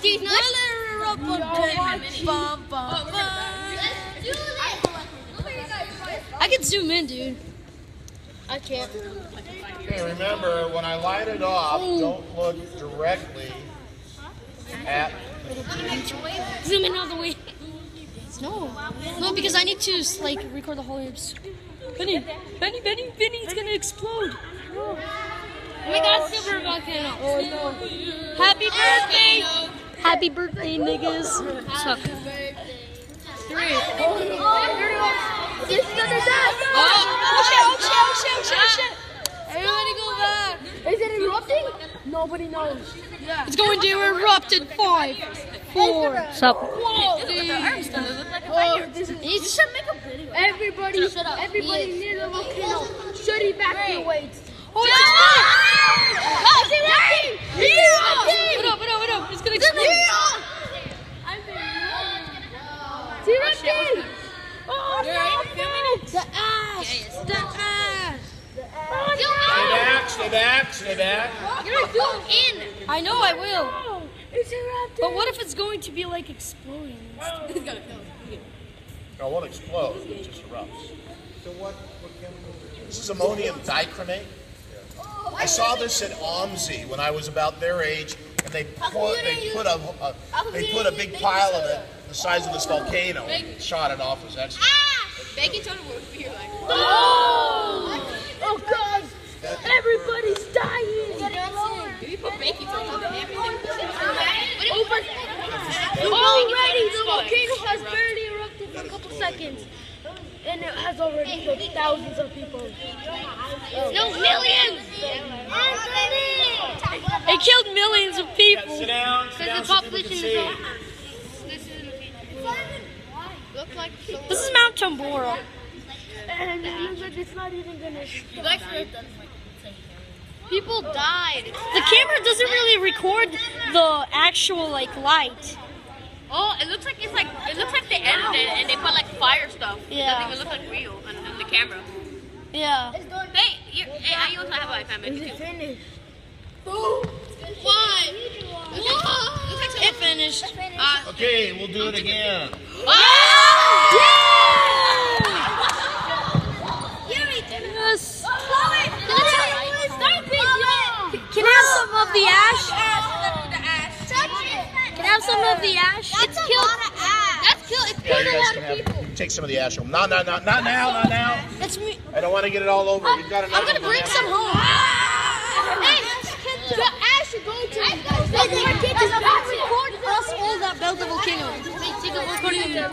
Dude, no, let's do this. I can zoom in, dude. I can't. Okay, remember, when I light it off, don't look directly at Zoom in all the way. No, because I need to like record the whole oops. Benny, it's gonna explode. Oh my God, super volcano. Oh no! Happy birthday! Happy birthday, niggas. Suck. 3. This is gonna die. Oh shit! Everybody go back. Is it erupting? Nobody knows. Yeah. It's going to erupt in 5, 4. Sup? Whoa, this is. You should make a video. Everybody near the volcano should evacuate. Oh, it's erupting! What up? It's gonna explode. It's erupting! Oh, no! The ash! Stay back. You're gonna zoom in! I know I will. It's erupting! But what if it's going to be like exploding? No, it won't explode, it just erupts. This is ammonium dichromate. I saw this at OMSI when I was about their age, and they put a big pile of it the size of this volcano and shot it off as extra. Baking soda would be like, oh God! Everybody's dying! Do we put baking soda on everything? Already, the volcano has barely erupted for a couple seconds. And it has already killed thousands of people. No, millions! It killed millions of people. Sit down so people can see. This is Mount Tambora. And it looks like it's not even gonna. People died. The camera doesn't really record the actual like light. Oh, it looks like they edited it and they put like fire stuff. Yeah. It doesn't even look like real on the camera. Yeah. Hey, I also have an iPad. Maybe too. Finished. Why? It finished. Okay, we'll do it again. Yes. Can I have some of the ash? Can I have some of the ash? It's killed. That's killed. It's Yeah, killed you a guys lot can of have people. it. You can take some of the ash home. Not now. It's me. I don't want to get it all over. You've got enough. I'm gonna bring some home. Hey, the ash should go to. Record us all that built the volcano. Take a recording of that.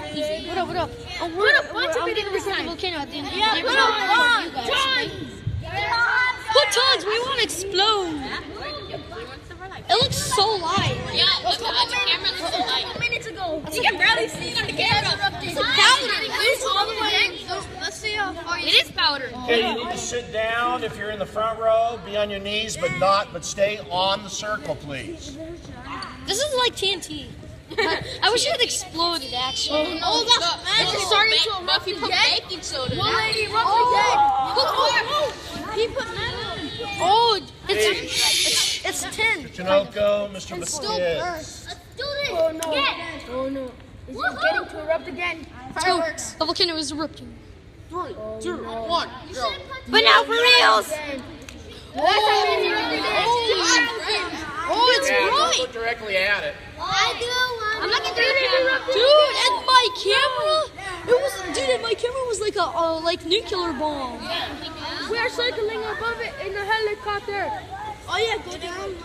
What up? Oh, we're Put a bunch of I'm it gonna in record the the volcano at the end. Yeah, They put record on you guys. Put tons. We want to explode. It looks so light. Yeah, the camera looks so light. Minutes ago. You can barely see it on the camera. It's powder. Let's see how far it is powder. Okay, you need to sit down if you're in the front row. Be on your knees, but stay on the circle, please. This is like TNT. I wish it had exploded actually. Oh, that's it's starting to erupt again. Baking soda. Will it erupt again? He put metal. Oh, it's 10. Chinoco, Mr. It's still Matias. burst. Let's do this. Oh no. Yes. Oh no. Is it getting to erupt again? Fireworks. The volcano is erupting. 3, 2, 1, go. But now for reals. Oh, it's Yeah, don't bright. look directly at it. I do want. I'm not gonna do it. Dude, and my camera was like a like nuclear bomb. We are circling above it in a helicopter. Oh yeah, go down.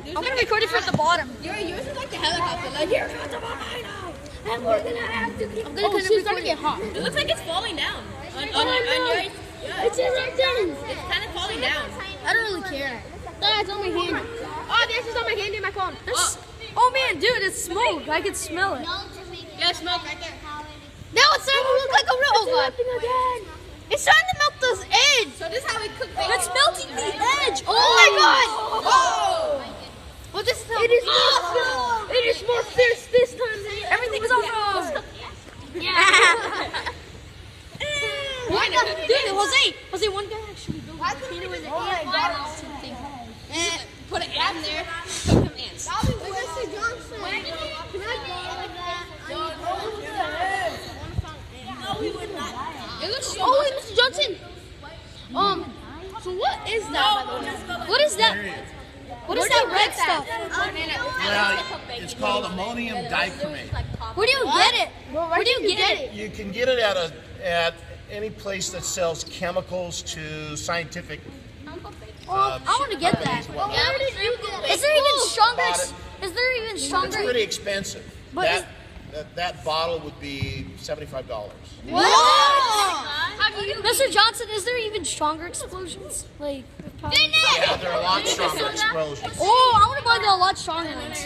I'm gonna record it from the bottom. Yours is like the helicopter. Like here's what the volcano. And we're gonna have to. I'm gonna kind of get hot. It looks like it's falling down. On yours. It's erupting. It's kind of falling down. I don't really care. That's on my hand. Oh, this is on my hand in my phone. Oh man, dude, it's smoke. I can smell it. Yeah, smoke right there. Now it's starting to look like a real one. Again. It's starting to melt this edge. So this is how we cook bacon. It's melting the edge. Oh my god. Oh. Well, this is how It is more fierce this time than everything's awesome. Yeah. Dude, Jose, one guy actually built a volcano in the air. Put an M there. ants. Mr. Johnson. Can I borrow that? No, we would not. It looks so Oh wait, Mr. Johnson. So what is that, by the way? What is that? What is that red stuff? Well, it's called ammonium dichromate. Where do you get it? Where do you get it? You can get it at any place that sells chemicals to scientific. I want to get that. Where did you get it? Is there even stronger? Bought it. Is there even It's stronger? pretty expensive. But That bottle would be $75. Mr. Johnson, is there even stronger explosions? Like, Yeah, they're a lot stronger explosions. oh, I want to buy the a lot stronger ones.